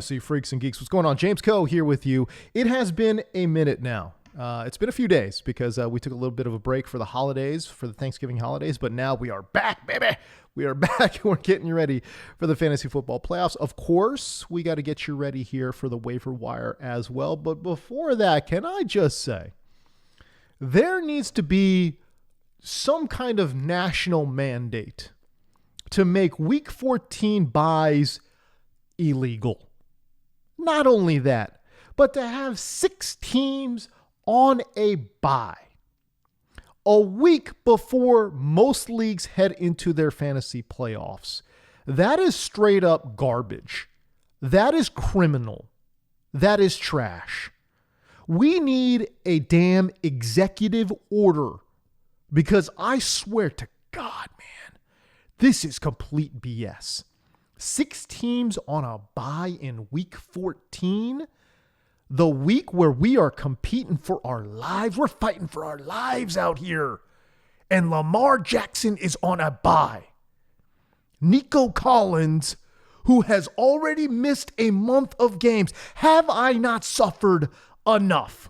Fantasy Freaks and Geeks. What's going on? James Coe here with you. It has been a minute now. It's been a few days because we took a little bit of a break for the holidays, for the Thanksgiving holidays, but now we are back, baby. We are back. We're getting you ready for the fantasy football playoffs. Of course, we got to get you ready here for the waiver wire as well. But before that, can I just say, there needs to be some kind of national mandate to make Week 14 buys illegal. Not only that, but to have 6 teams on a bye a week before most leagues head into their fantasy playoffs. That is straight up garbage. That is criminal. That is trash. We need a damn executive order, because I swear to God, man, this is complete BS. 6 teams on a bye in week 14, the week where we are competing for our lives. We're fighting for our lives out here. And Lamar Jackson is on a bye. Nico Collins, who has already missed a month of games. Have I not suffered enough?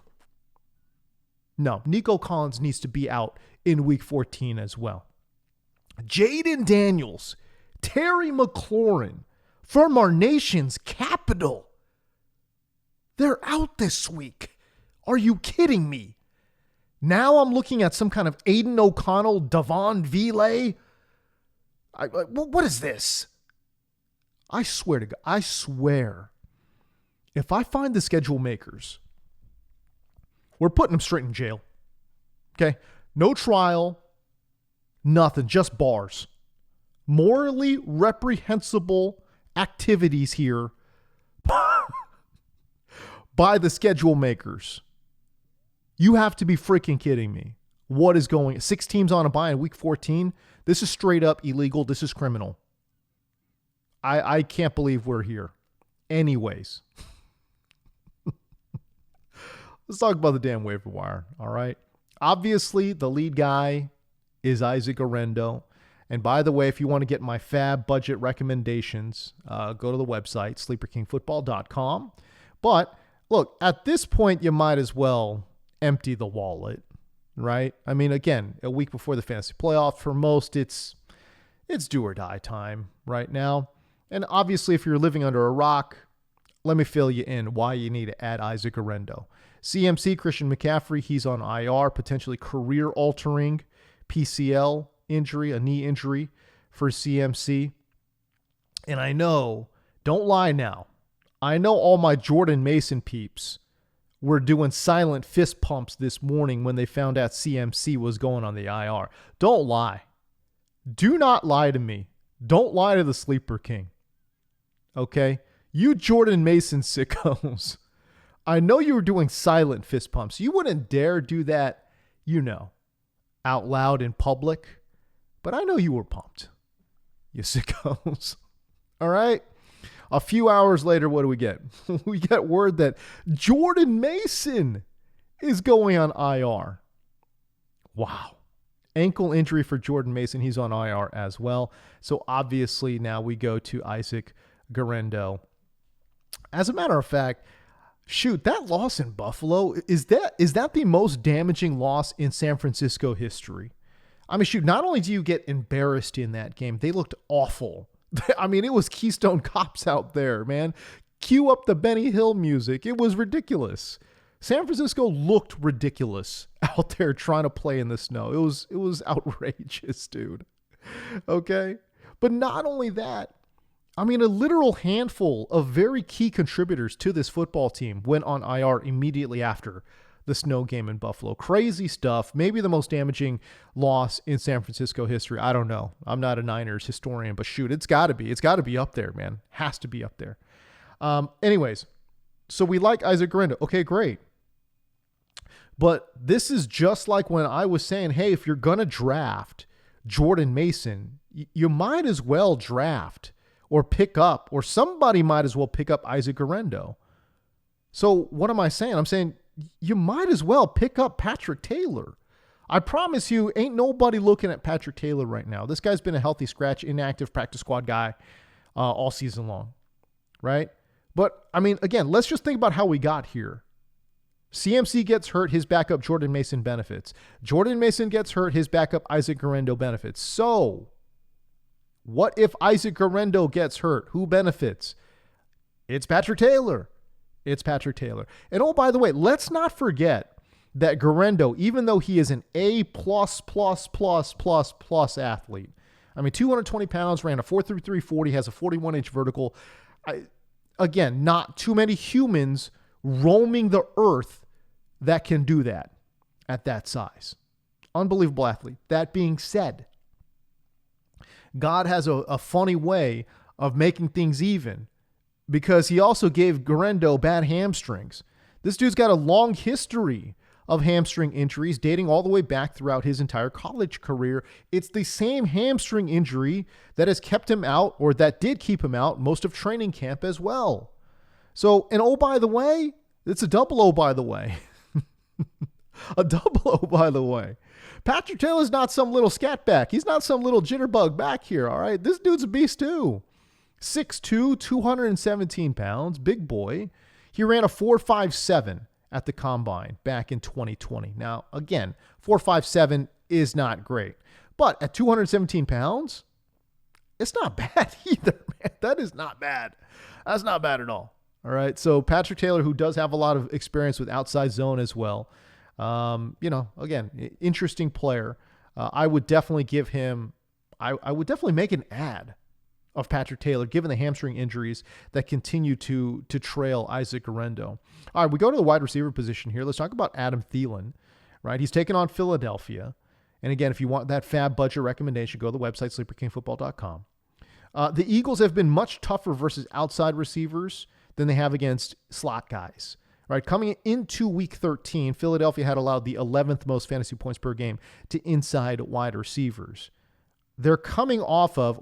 No, Nico Collins needs to be out in week 14 as well. Jaden Daniels, Terry McLaurin from our nation's capital, they're out this week. Are you kidding me? Now I'm looking at some kind of Aiden O'Connell, Devon Vile. What is this? I swear to God, I swear, if I find the schedule makers, we're putting them straight in jail. Okay? No trial, nothing, just bars. Morally reprehensible activities here by the schedule makers. You have to be freaking kidding me. What is going on? 6 teams on a bye in week 14? This is straight up illegal. This is criminal. I can't believe we're here. Anyways, let's talk about the damn waiver wire, all right? Obviously, the lead guy is Isaac Arendo. And by the way, if you want to get my FAAB budget recommendations, go to the website, sleeperkingfootball.com. But look, at this point, you might as well empty the wallet, right? I mean, again, a week before the fantasy playoff, for most, it's do or die time right now. And obviously, if you're living under a rock, let me fill you in why you need to add Isaac Arendo. CMC, Christian McCaffrey, he's on IR, potentially career-altering PCL injury, a knee injury for CMC. And I know, don't lie now, I know all my Jordan Mason peeps were doing silent fist pumps this morning when they found out CMC was going on the IR. Don't lie. Do not lie to me. Don't lie to the Sleeper King. Okay? You Jordan Mason sickos. I know you were doing silent fist pumps. You wouldn't dare do that, out loud in public. But I know you were pumped, you sickos. All right? A few hours later, what do we get? We get word that Jordan Mason is going on IR. Wow. Ankle injury for Jordan Mason. He's on IR as well. So obviously now we go to Isaac Arendo. As a matter of fact, shoot, that loss in Buffalo, is that the most damaging loss in San Francisco history? I mean, shoot, not only do you get embarrassed in that game, they looked awful. I mean, it was Keystone Cops out there, man. Cue up the Benny Hill music. It was ridiculous. San Francisco looked ridiculous out there trying to play in the snow. It was outrageous, dude. Okay? But not only that, I mean, a literal handful of very key contributors to this football team went on IR immediately after the snow game in Buffalo. Crazy stuff. Maybe the most damaging loss in San Francisco history. I don't know. I'm not a Niners historian, but shoot, it's got to be. It's got to be up there, man. Has to be up there. Anyways, so we like Isaac Arendo. Okay, great. But this is just like when I was saying, hey, if you're going to draft Jordan Mason, you might as well draft or pick up, or somebody might as well pick up Isaac Arendo. So what am I saying? I'm saying you might as well pick up Patrick Taylor. I promise you, ain't nobody looking at Patrick Taylor right now. This guy's been a healthy scratch, inactive practice squad guy all season long, right? But, I mean, again, let's just think about how we got here. CMC gets hurt, his backup Jordan Mason benefits. Jordan Mason gets hurt, his backup Isaac Guerrero benefits. So, what if Isaac Guerrero gets hurt? Who benefits? It's Patrick Taylor. It's Patrick Taylor. And oh, by the way, let's not forget that Guerrero, even though he is an A+++++ athlete, I mean, 220 pounds, ran a 4.33 40, has a 41-inch vertical. Again, not too many humans roaming the earth that can do that at that size. Unbelievable athlete. That being said, God has a funny way of making things even because he also gave Guerrero bad hamstrings. This dude's got a long history of hamstring injuries dating all the way back throughout his entire college career. It's the same hamstring injury that has kept him out, or that did keep him out, most of training camp as well. So, and oh, by the way, it's a double O, by the way. A double O, by the way. Patrick Taylor's not some little scat back. He's not some little jitterbug back here, all right? This dude's a beast too. 6'2", 217 pounds, big boy. He ran a 4.57 at the combine back in 2020. Now, again, 4.57 is not great. But at 217 pounds, it's not bad either, man. That is not bad. That's not bad at all. All right. So Patrick Taylor, who does have a lot of experience with outside zone as well. Again, interesting player. I would definitely give him, I would definitely make an ad of Patrick Taylor, given the hamstring injuries that continue to trail Isaac Guerrero. All right, we go to the wide receiver position here. Let's talk about Adam Thielen, right? He's taken on Philadelphia. And again, if you want that FAAB budget recommendation, go to the website, sleeperkingfootball.com. The Eagles have been much tougher versus outside receivers than they have against slot guys. Right, coming into week 13, Philadelphia had allowed the 11th most fantasy points per game to inside wide receivers. They're coming off of,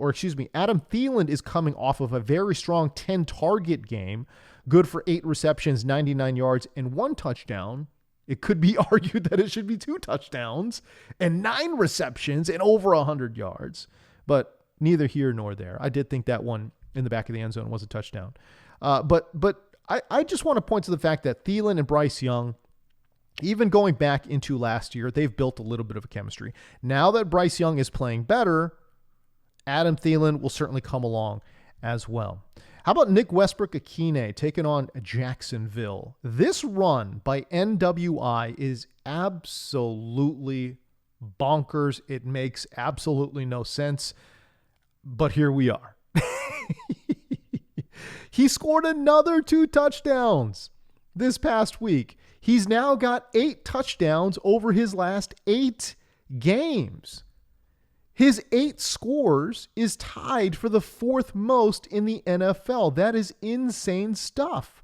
Adam Thielen is coming off of a very strong 10-target game, good for 8 receptions, 99 yards, and 1 touchdown. It could be argued that it should be 2 touchdowns and 9 receptions and over 100 yards, but neither here nor there. I did think that one in the back of the end zone was a touchdown. But I just want to point to the fact that Thielen and Bryce Young, even going back into last year, they've built a little bit of a chemistry. Now that Bryce Young is playing better, Adam Thielen will certainly come along as well. How about Nick Westbrook-Akine taking on Jacksonville? This run by NWI is absolutely bonkers. It makes absolutely no sense, but here we are. He scored another 2 touchdowns this past week. He's now got 8 touchdowns over his last 8 games. His 8 scores is tied for the 4th most in the NFL. That is insane stuff.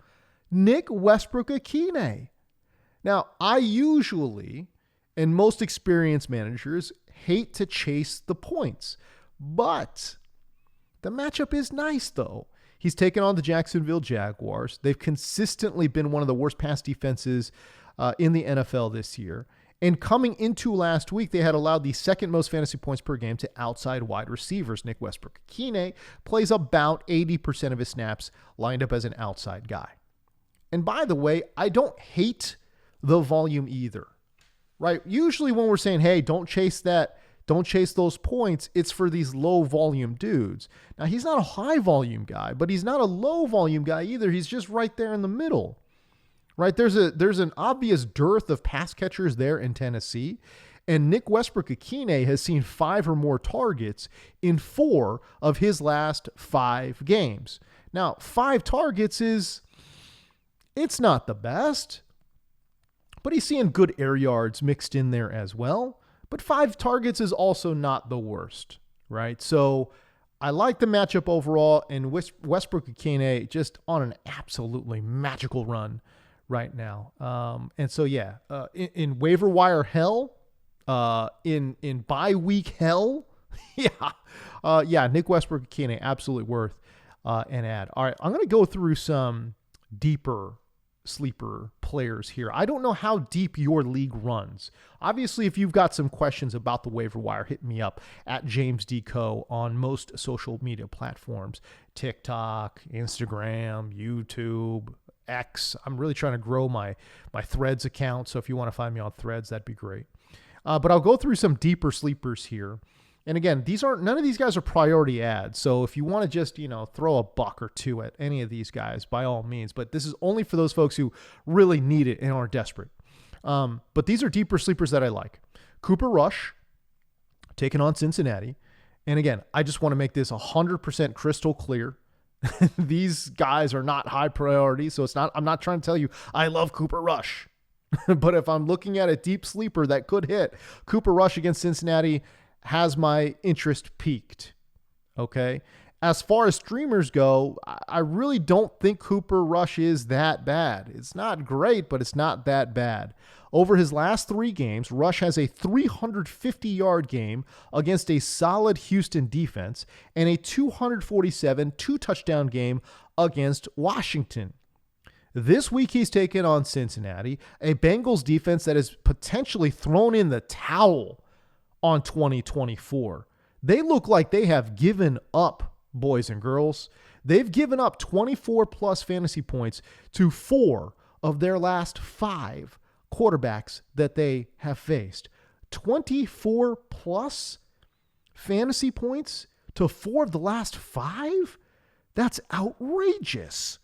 Nick Westbrook-Akine. Now, I usually, and most experienced managers, hate to chase the points, but the matchup is nice, though. He's taken on the Jacksonville Jaguars. They've consistently been one of the worst pass defenses in the NFL this year. And coming into last week, they had allowed the 2nd most fantasy points per game to outside wide receivers. Nick Westbrook-Akine plays about 80% of his snaps lined up as an outside guy. And by the way, I don't hate the volume either, right? Usually when we're saying, hey, don't chase those points, it's for these low volume dudes. Now, he's not a high volume guy, but he's not a low volume guy either. He's just right there in the middle, right? There's an obvious dearth of pass catchers there in Tennessee, and Nick Westbrook-Akine has seen 5 or more targets in 4 of his last 5 games. Now, 5 targets it's not the best, but he's seeing good air yards mixed in there as well. But 5 targets is also not the worst, right? So I like the matchup overall, and Westbrook-Akine just on an absolutely magical run right now. And so, yeah, in waiver wire hell, in bye week hell, Nick Westbrook-Akine, absolutely worth an ad. All right, I'm going to go through some deeper sleeper players here. I don't know how deep your league runs. Obviously, if you've got some questions about the waiver wire, hit me up at James D. Co. on most social media platforms, TikTok, Instagram, YouTube, X. I'm really trying to grow my Threads account. So if you want to find me on Threads, that'd be great. But I'll go through some deeper sleepers here. And again, none of these guys are priority ads. So if you want to just, throw a buck or two at any of these guys, by all means. But this is only for those folks who really need it and are desperate. But these are deeper sleepers that I like. Cooper Rush, taking on Cincinnati. And again, I just want to make this 100% crystal clear. These guys are not high priority. So I'm not trying to tell you I love Cooper Rush. But if I'm looking at a deep sleeper that could hit, Cooper Rush against Cincinnati has my interest peaked. Okay. As far as streamers go, I really don't think Cooper Rush is that bad. It's not great, but it's not that bad. Over his last 3 games, Rush has a 350-yard game against a solid Houston defense and a 247 2-touchdown game against Washington. This week, he's taken on Cincinnati, a Bengals defense that is potentially thrown in the towel on 2024. They look like they have given up, boys and girls. They've given up 24 plus fantasy points to 4 of their last 5 quarterbacks that they have faced. 24 plus fantasy points to 4 of the last 5? That's outrageous.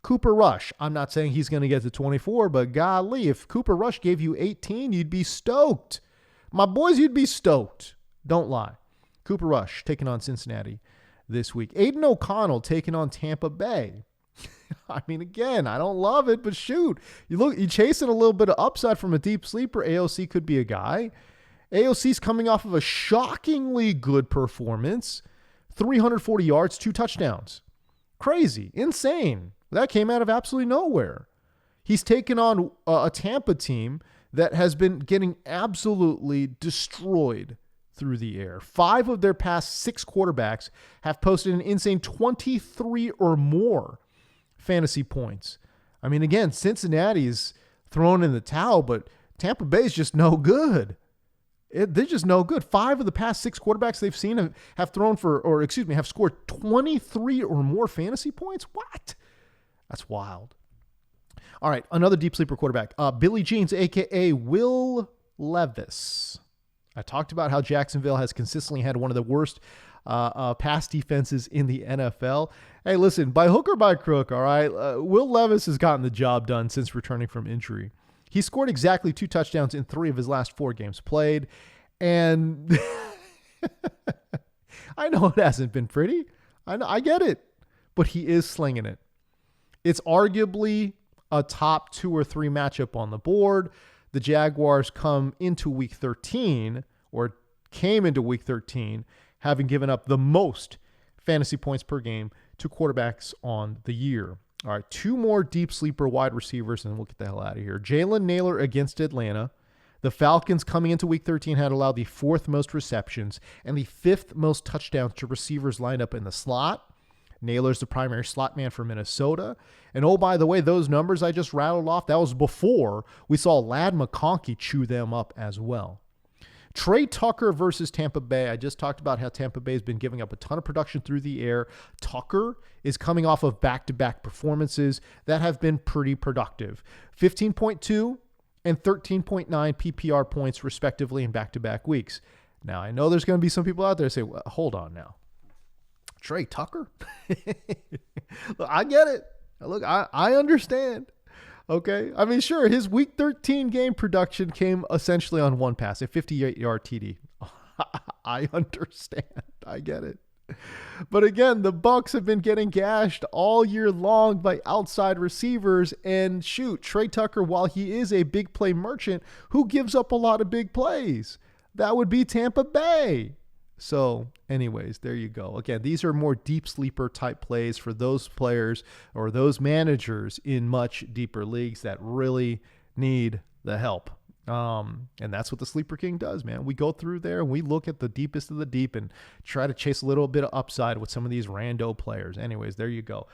Cooper Rush, I'm not saying he's going to get to 24, but golly, if Cooper Rush gave you 18, you'd be stoked. My boys, you'd be stoked. Don't lie. Cooper Rush taking on Cincinnati this week. Aiden O'Connell taking on Tampa Bay. I mean, again, I don't love it, but shoot. You chasing a little bit of upside from a deep sleeper. AOC could be a guy. AOC's coming off of a shockingly good performance. 340 yards, 2 touchdowns. Crazy. Insane. That came out of absolutely nowhere. He's taken on a Tampa team that has been getting absolutely destroyed through the air. 5 of their past 6 quarterbacks have posted an insane 23 or more fantasy points. I mean, again, Cincinnati's thrown in the towel, but Tampa Bay's just no good. They're just no good. 5 of the past 6 quarterbacks they've seen have scored 23 or more fantasy points. What? That's wild. All right, another deep sleeper quarterback, Billy Jeans, a.k.a. Will Levis. I talked about how Jacksonville has consistently had one of the worst pass defenses in the NFL. Hey, listen, by hook or by crook, all right, Will Levis has gotten the job done since returning from injury. He scored exactly 2 touchdowns in 3 of his last 4 games played, and I know it hasn't been pretty. I get it, but he is slinging it. It's arguably a top 2 or 3 matchup on the board. The Jaguars came into week 13 having given up the most fantasy points per game to quarterbacks on the year. All right, 2 more deep sleeper wide receivers, and we'll get the hell out of here. Jalen Nailor against Atlanta. The Falcons coming into week 13 had allowed the 4th most receptions and the 5th most touchdowns to receivers lined up in the slot. Naylor's the primary slot man for Minnesota. And oh, by the way, those numbers I just rattled off, that was before we saw Ladd McConkey chew them up as well. Trey Tucker versus Tampa Bay. I just talked about how Tampa Bay has been giving up a ton of production through the air. Tucker is coming off of back-to-back performances that have been pretty productive. 15.2 and 13.9 PPR points respectively in back-to-back weeks. Now, I know there's going to be some people out there who say, well, hold on now. Trey Tucker? Look, I get it. Look, I understand. Okay. I mean, sure, his week 13 game production came essentially on 1 pass, a 58-yard TD. I understand. I get it. But again, the Bucs have been getting gashed all year long by outside receivers. And shoot, Trey Tucker, while he is a big play merchant, who gives up a lot of big plays? That would be Tampa Bay. So anyways, there you go. Again, these are more deep sleeper type plays for those players or those managers in much deeper leagues that really need the help. And that's what the Sleeper King does, man. We go through there and we look at the deepest of the deep and try to chase a little bit of upside with some of these rando players. Anyways, there you go.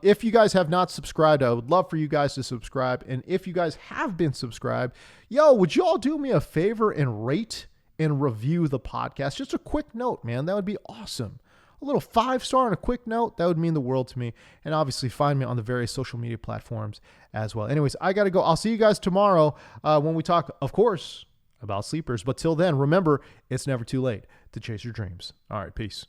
If you guys have not subscribed, I would love for you guys to subscribe. And if you guys have been subscribed, would you all do me a favor and rate and review the podcast? Just a quick note, man. That would be awesome. A little 5-star and a quick note, that would mean the world to me. And obviously find me on the various social media platforms as well. Anyways, I got to go. I'll see you guys tomorrow when we talk, of course, about sleepers. But till then, remember, it's never too late to chase your dreams. All right, peace.